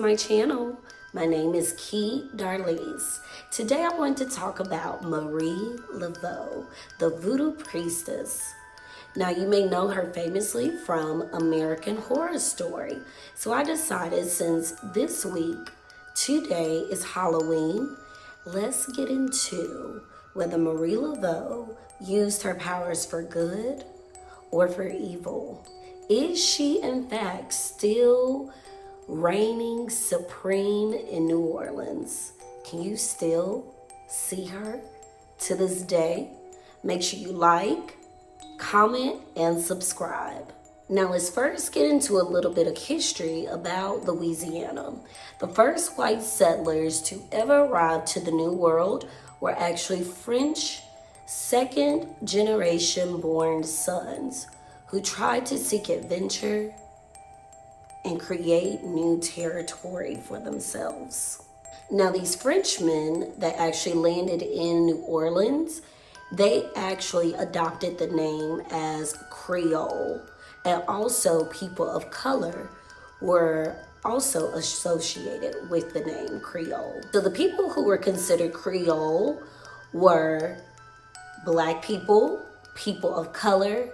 my channel. My name is Key Darlise. Today I want to talk about Marie Laveau, the Voodoo Priestess. Now you may know her famously from American Horror Story. So I decided since this week, today is Halloween, let's get into whether Marie Laveau used her powers for good or for evil. Is she in fact still reigning supreme in New Orleans? Can you still see her to this day? Make sure you like, comment, and subscribe. Now let's first get into a little bit of history about Louisiana. The first white settlers to ever arrive to the New World were actually French second generation born sons who tried to seek adventure and create new territory for themselves. Now these Frenchmen that actually landed in New Orleans, they actually adopted the name as Creole, and also people of color were also associated with the name Creole. So the people who were considered Creole were Black people, people of color,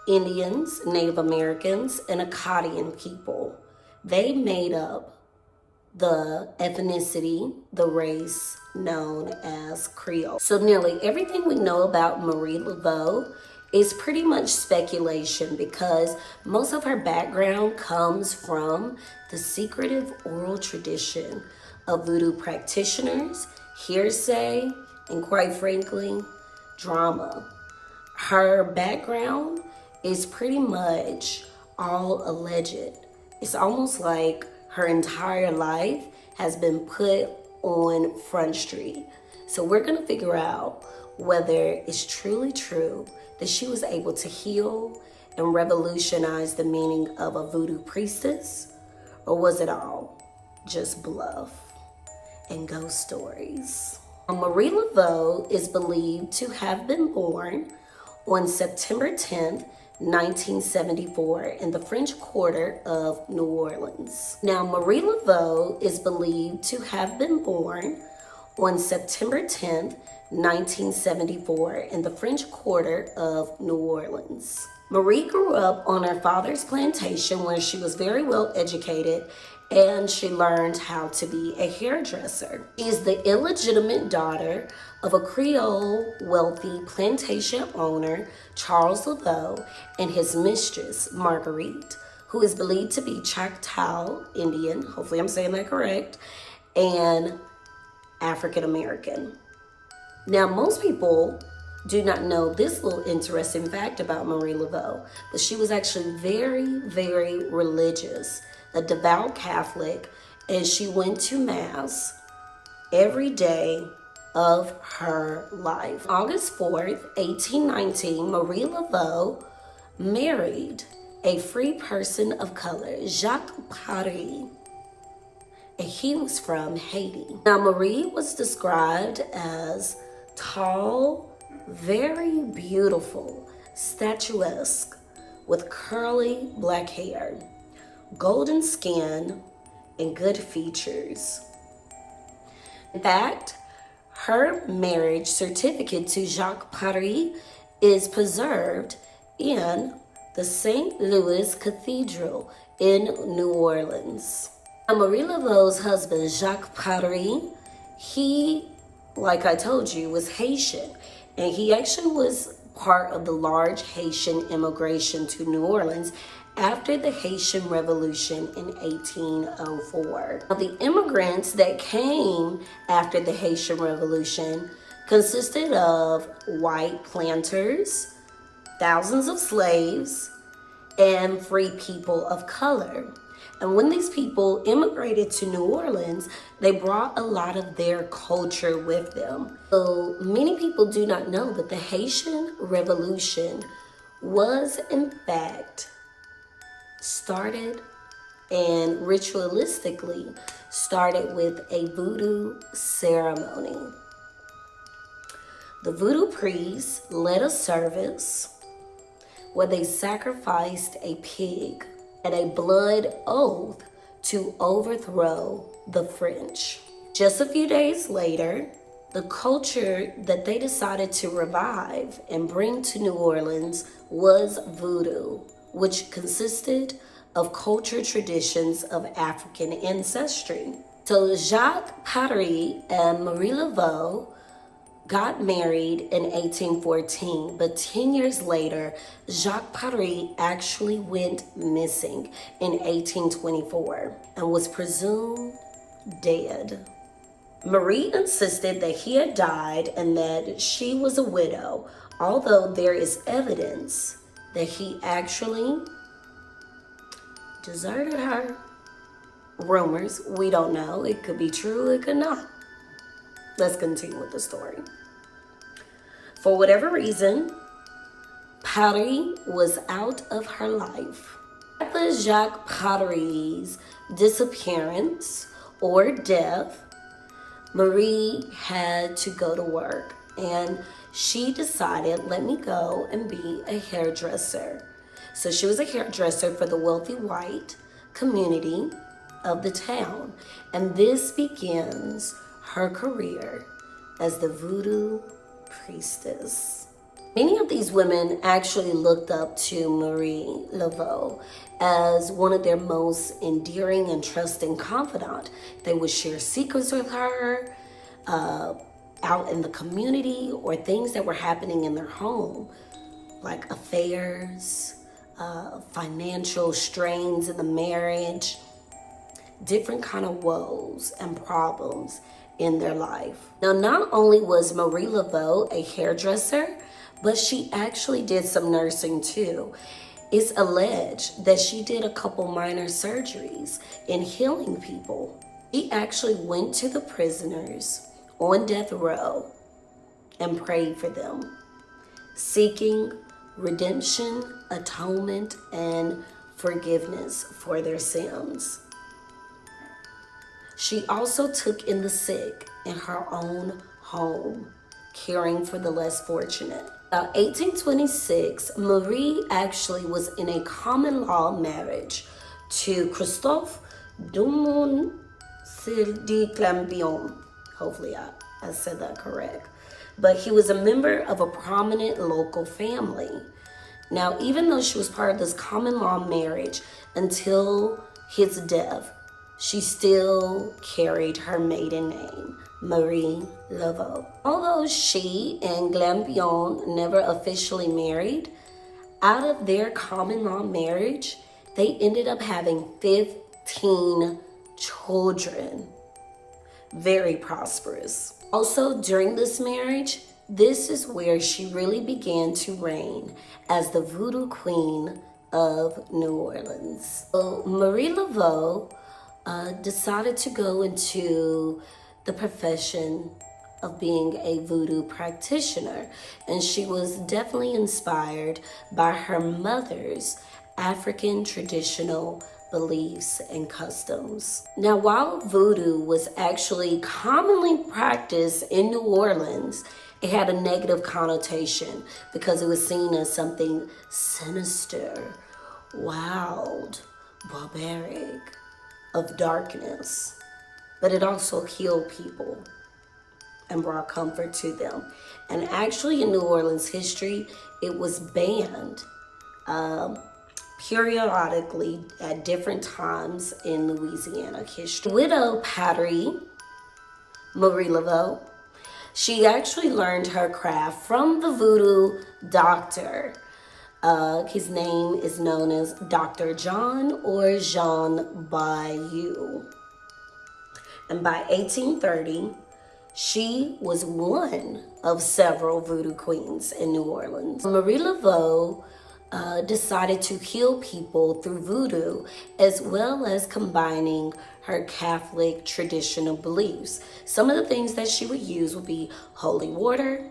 Indians, Native Americans, and Acadian people. They made up the ethnicity, the race known as Creole. So nearly everything we know about Marie Laveau is pretty much speculation because most of her background comes from the secretive oral tradition of voodoo practitioners, hearsay, and quite frankly, drama. Her background is pretty much all alleged. It's almost like her entire life has been put on Front Street. So we're gonna figure out whether it's truly true that she was able to heal and revolutionize the meaning of a voodoo priestess, or was it all just bluff and ghost stories? Marie Laveau is believed to have been born on September 10th, 1974 in the French Quarter of New Orleans. Now, Marie Laveau is believed to have been born on September 10th, 1974 in the French Quarter of New Orleans. Marie grew up on her father's plantation where she was very well educated and she learned how to be a hairdresser. She is the illegitimate daughter of a Creole wealthy plantation owner, Charles Laveau, and his mistress, Marguerite, who is believed to be Choctaw Indian, hopefully I'm saying that correct, and African American. Now, most people do not know this little interesting fact about Marie Laveau, but she was actually very, very religious, a devout Catholic, and she went to Mass every day of her life. August 4th, 1819, Marie Laveau married a free person of color, Jacques Paris, and he was from Haiti. Now, Marie was described as tall, very beautiful, statuesque, with curly black hair, golden skin, and good features. In fact, her marriage certificate to Jacques Paris is preserved in the St. Louis Cathedral in New Orleans. Now, Marie Laveau's husband, Jacques Paris, he, like I told you, was Haitian, and he actually was part of the large Haitian immigration to New Orleans after the Haitian Revolution in 1804. Now, the immigrants that came after the Haitian Revolution consisted of white planters, thousands of slaves, and free people of color. And when these people immigrated to New Orleans, they brought a lot of their culture with them. So many people do not know that the Haitian Revolution was in fact started and ritualistically started with a voodoo ceremony. The voodoo priests led a service where they sacrificed a pig and a blood oath to overthrow the French. Just a few days later, the culture that they decided to revive and bring to New Orleans was voodoo, which consisted of culture traditions of African ancestry. So Jacques Paris and Marie Laveau got married in 1814, but 10 years later, Jacques Paris actually went missing in 1824 and was presumed dead. Marie insisted that he had died and that she was a widow, although there is evidence that he actually deserted her. Rumors, we don't know. It could be true, it could not. Let's continue with the story. For whatever reason, Paris was out of her life. After Jacques Paris' disappearance or death, Marie had to go to work, and she decided, let me go and be a hairdresser. So she was a hairdresser for the wealthy white community of the town, and this begins her career as the Voodoo Priestess. Many of these women actually looked up to Marie Laveau as one of their most endearing and trusting confidant. They would share secrets with her out in the community or things that were happening in their home, like affairs, financial strains in the marriage, different kind of woes and problems in their life. Now, not only was Marie Laveau a hairdresser, but she actually did some nursing too. It's alleged that she did a couple minor surgeries in healing people. She actually went to the prisoners on death row and prayed for them, seeking redemption, atonement, and forgiveness for their sins. She also took in the sick in her own home, caring for the less fortunate. About 1826, Marie actually was in a common law marriage to Christophe Dumont de Clambion. Hopefully I said that correct. But he was a member of a prominent local family. Now, even though she was part of this common law marriage until his death, she still carried her maiden name, Marie Laveau. Although she and Glambion never officially married, out of their common law marriage, they ended up having 15 children. Very prosperous. Also, during this marriage, this is where she really began to reign as the Voodoo Queen of New Orleans. So Marie Laveau decided to go into the profession of being a voodoo practitioner, and she was definitely inspired by her mother's African traditional beliefs and customs. Now, while voodoo was actually commonly practiced in New Orleans, it had a negative connotation because it was seen as something sinister, wild, barbaric, of darkness, but it also healed people and brought comfort to them. And actually in New Orleans history, it was banned periodically at different times in Louisiana history. Widow Paris, Marie Laveau, she actually learned her craft from the voodoo doctor. His name is known as Dr. John or Jean Bayou. And by 1830, she was one of several voodoo queens in New Orleans. Marie Laveau decided to heal people through voodoo, as well as combining her Catholic traditional beliefs. Some of the things that she would use would be holy water,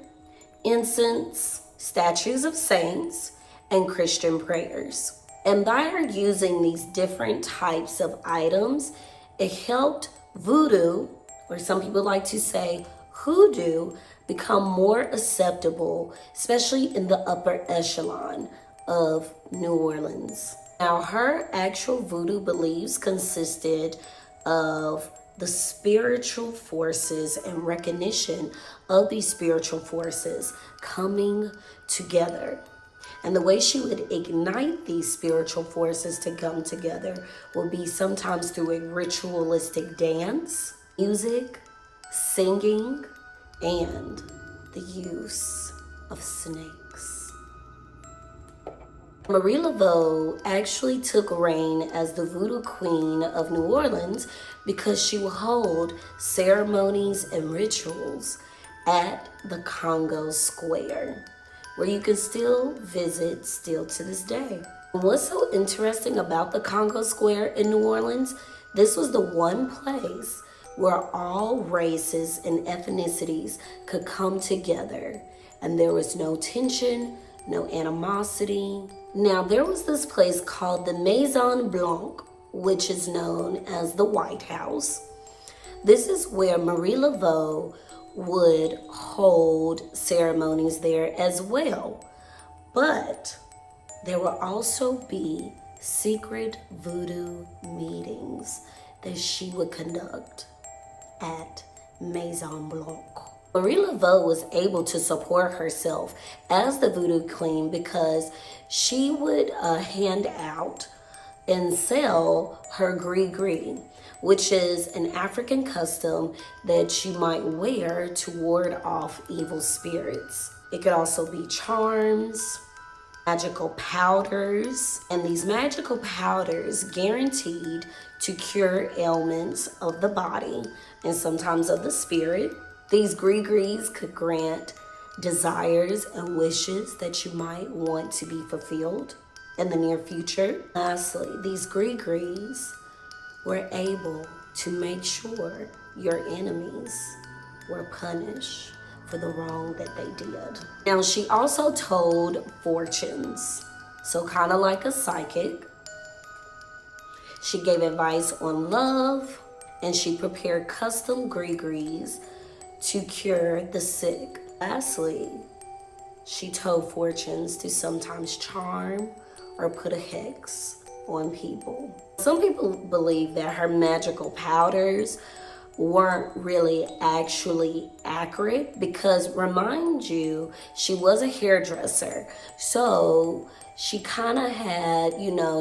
incense, statues of saints, and Christian prayers. And by her using these different types of items, it helped voodoo, or some people like to say hoodoo, become more acceptable, especially in the upper echelon of New Orleans. Now, her actual voodoo beliefs consisted of the spiritual forces and recognition of these spiritual forces coming together. And the way she would ignite these spiritual forces to come together will be sometimes through a ritualistic dance, music, singing, and the use of snakes. Marie Laveau actually took reign as the Voodoo Queen of New Orleans because she would hold ceremonies and rituals at the Congo Square, where you can still visit still to this day. And what's so interesting about the Congo Square in New Orleans, this was the one place where all races and ethnicities could come together, and there was no tension, no animosity. Now, there was this place called the Maison Blanche, which is known as the White House. This is where Marie Laveau would hold ceremonies there as well. But there will also be secret voodoo meetings that she would conduct at Maison Blanche. Marie Laveau was able to support herself as the voodoo queen because she would hand out and sell her gris-gris, which is an African custom that you might wear to ward off evil spirits. It could also be charms, magical powders, and these magical powders guaranteed to cure ailments of the body and sometimes of the spirit. These gris-gris could grant desires and wishes that you might want to be fulfilled in the near future. Lastly, these gris-gris were able to make sure your enemies were punished for the wrong that they did. Now, she also told fortunes, so kind of like a psychic. She gave advice on love, and she prepared custom gris-gris to cure the sick. Lastly, she told fortunes to sometimes charm or put a hex on people. Some people believe that her magical powders weren't really actually accurate because, remind you, she was a hairdresser. So she kind of had,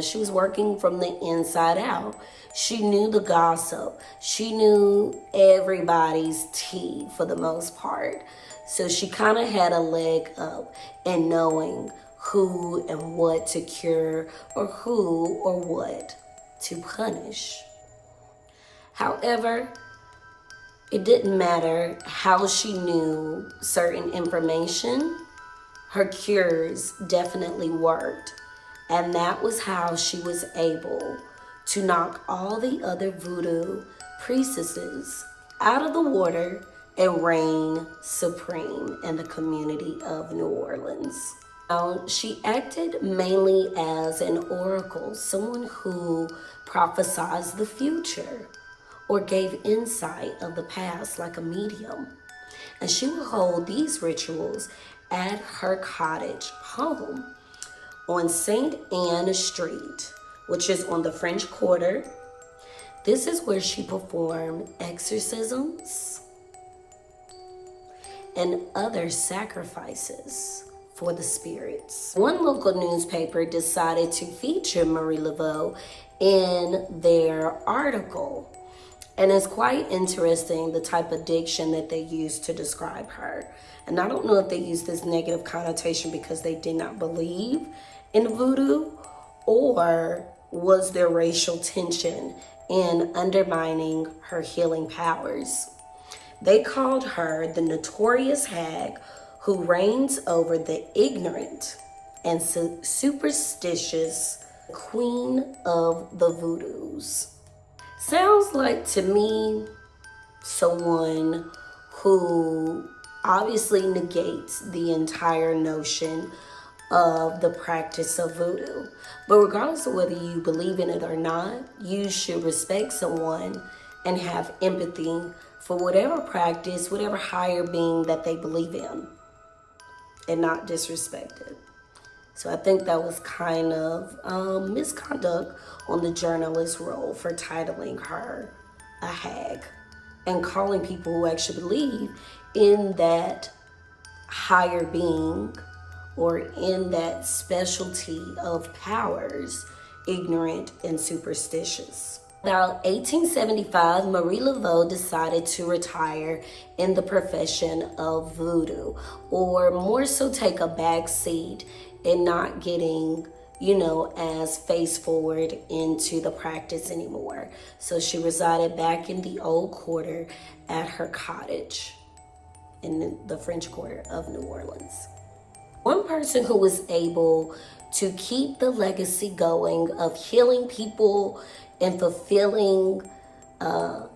she was working from the inside out. She knew the gossip. She knew everybody's tea for the most part. So she kind of had a leg up in knowing who and what to cure or who or what to punish. However, it didn't matter how she knew certain information, her cures definitely worked. And that was how she was able to knock all the other voodoo priestesses out of the water and reign supreme in the community of New Orleans. Now, she acted mainly as an oracle, someone who prophesied the future or gave insight of the past like a medium. And she would hold these rituals at her cottage home on St. Anne Street, which is on the French Quarter. This is where she performed exorcisms and other sacrifices for the spirits. One local newspaper decided to feature Marie Laveau in their article. And it's quite interesting the type of diction that they used to describe her. And I don't know if they used this negative connotation because they did not believe in voodoo, or was there racial tension in undermining her healing powers. They called her the notorious hag who reigns over the ignorant and superstitious queen of the voodoos. Sounds like to me someone who obviously negates the entire notion of the practice of voodoo. But regardless of whether you believe in it or not, you should respect someone and have empathy for whatever practice, whatever higher being that they believe in, and not disrespect it. So I think that was kind of misconduct on the journalist's role for titling her a hag and calling people who actually believe in that higher being or in that specialty of powers ignorant and superstitious. About 1875, Marie Laveau decided to retire in the profession of voodoo, or more so take a back seat and not getting, as face forward into the practice anymore. So she resided back in the old quarter at her cottage in the French Quarter of New Orleans. One person who was able to keep the legacy going of healing people and fulfilling the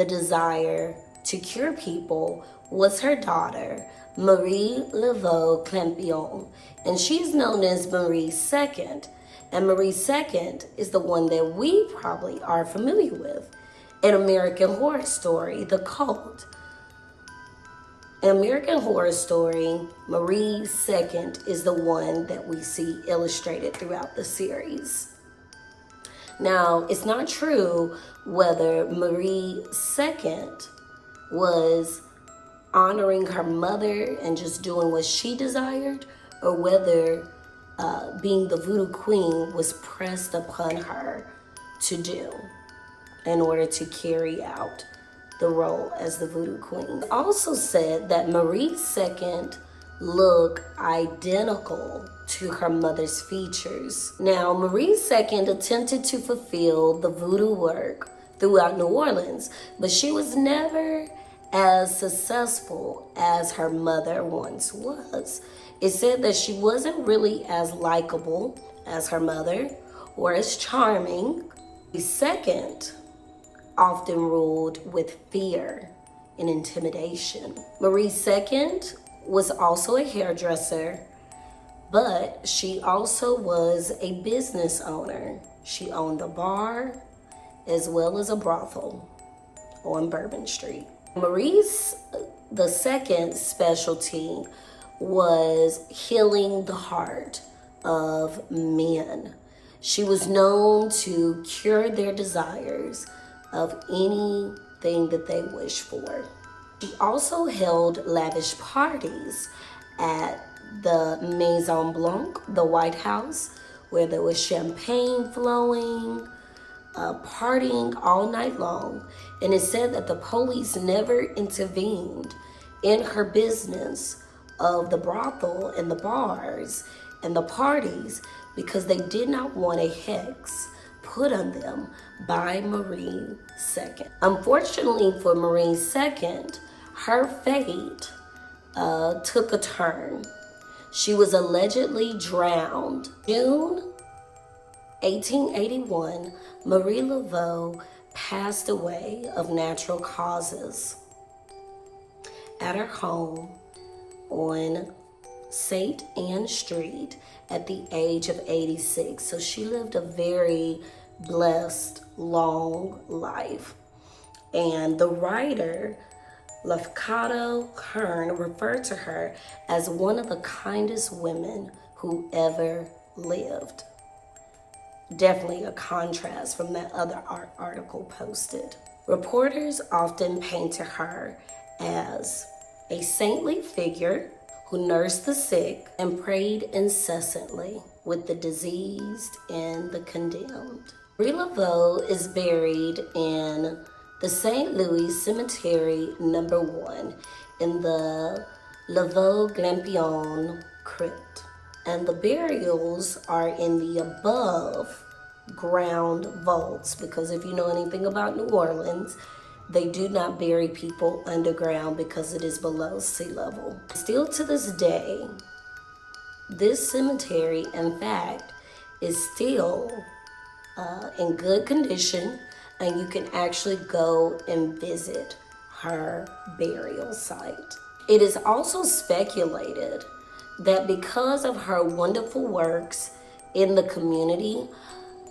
desire to cure people was her daughter, Marie Laveau Clampion, and she's known as Marie II. And Marie II is the one that we probably are familiar with in American Horror Story, The Cult. In American Horror Story, Marie II is the one that we see illustrated throughout the series. Now, it's not true whether Marie II was honoring her mother and just doing what she desired, or whether being the voodoo queen was pressed upon her to do in order to carry out the role as the voodoo queen. It also said that Marie II looked identical to her mother's features. Now, Marie II attempted to fulfill the voodoo work throughout New Orleans, but she was never as successful as her mother once was. It said that she wasn't really as likable as her mother or as charming. The second often ruled with fear and intimidation. Marie II was also a hairdresser, but she also was a business owner. She owned a bar as well as a brothel on Bourbon Street. Marie's the second specialty was healing the heart of men. She was known to cure their desires of anything that they wish for. She also held lavish parties at the Maison Blanc, the White House, where there was champagne flowing, partying all night long. And it said that the police never intervened in her business of the brothel and the bars and the parties because they did not want a hex put on them by Marie II. Unfortunately for Marie II, her fate took a turn. She was allegedly drowned. June 1881, Marie Laveau passed away of natural causes at her home on St. Anne Street at the age of 86. So she lived a very blessed, long life. And the writer, Laveau Hearn, referred to her as one of the kindest women who ever lived. Definitely a contrast from that other article posted. Reporters often painted her as a saintly figure who nursed the sick and prayed incessantly with the diseased and the condemned. Marie Laveau is buried in the St. Louis Cemetery No. 1 in the Laveau Glampion crypt. And the burials are in the above ground vaults, because if you know anything about New Orleans, they do not bury people underground because it is below sea level. Still to this day, this cemetery, in fact, is still in good condition, and you can actually go and visit her burial site. It is also speculated that because of her wonderful works in the community,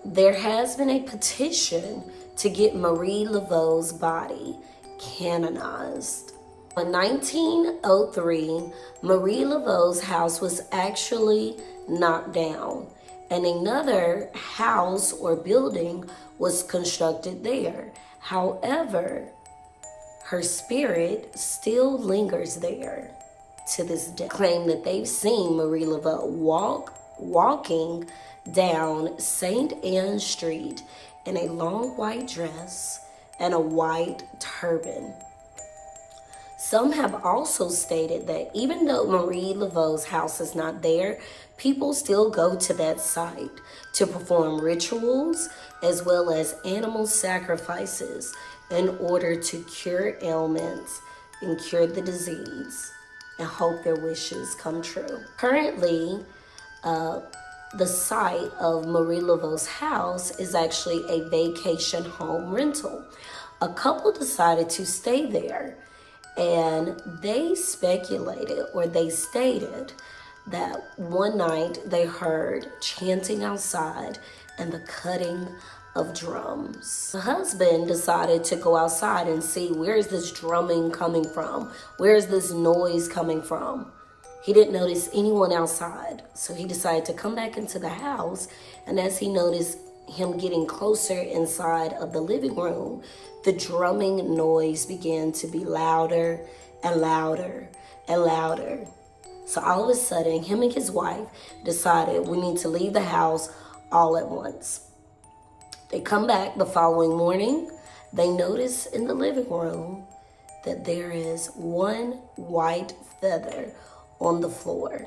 there has been a petition to get Marie Laveau's body canonized. In 1903, Marie Laveau's house was actually knocked down, and another house or building was constructed there. However, her spirit still lingers there to this day. Claim that they've seen Marie Laveau walking down St. Anne Street in a long white dress and a white turban. Some have also stated that even though Marie Laveau's house is not there, people still go to that site to perform rituals as well as animal sacrifices in order to cure ailments and cure the disease and hope their wishes come true. Currently, the site of Marie Laveau's house is actually a vacation home rental. A couple decided to stay there, and they speculated, or they stated, that one night they heard chanting outside and the cutting of drums. The husband decided to go outside and see, where is this drumming coming from? Where is this noise coming from? He didn't notice anyone outside, so he decided to come back into the house, and as he noticed him getting closer inside of the living room, the drumming noise began to be louder and louder and louder. So all of a sudden, him and his wife decided, we need to leave the house all at once. They come back the following morning. They notice in the living room that there is one white feather on the floor,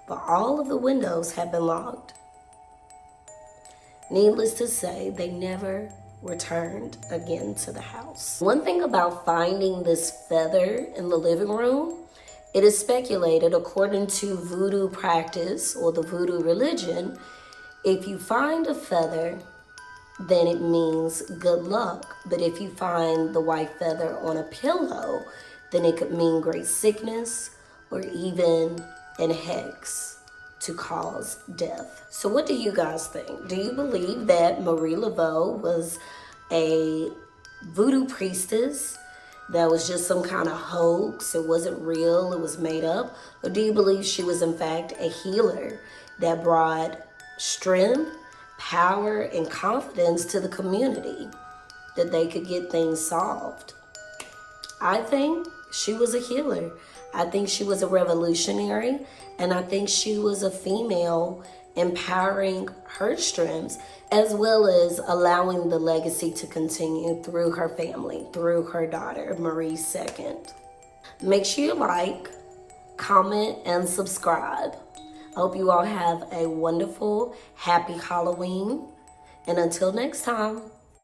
but all of the windows have been locked. Needless to say, they never returned again to the house. One thing about finding this feather in the living room, it is speculated, according to Voodoo practice or the Voodoo religion, if you find a feather, then it means good luck. But if you find the white feather on a pillow, then it could mean great sickness or even an hex to cause death. So what do you guys think? Do you believe that Marie Laveau was a voodoo priestess that was just some kind of hoax? It wasn't real, it was made up? Or do you believe she was in fact a healer that brought strength, power, and confidence to the community, that they could get things solved? I think she was a healer. I think she was a revolutionary, and I think she was a female empowering her strengths, as well as allowing the legacy to continue through her family, through her daughter, Marie II. Make sure you like, comment, and subscribe. I hope you all have a wonderful, happy Halloween. And until next time.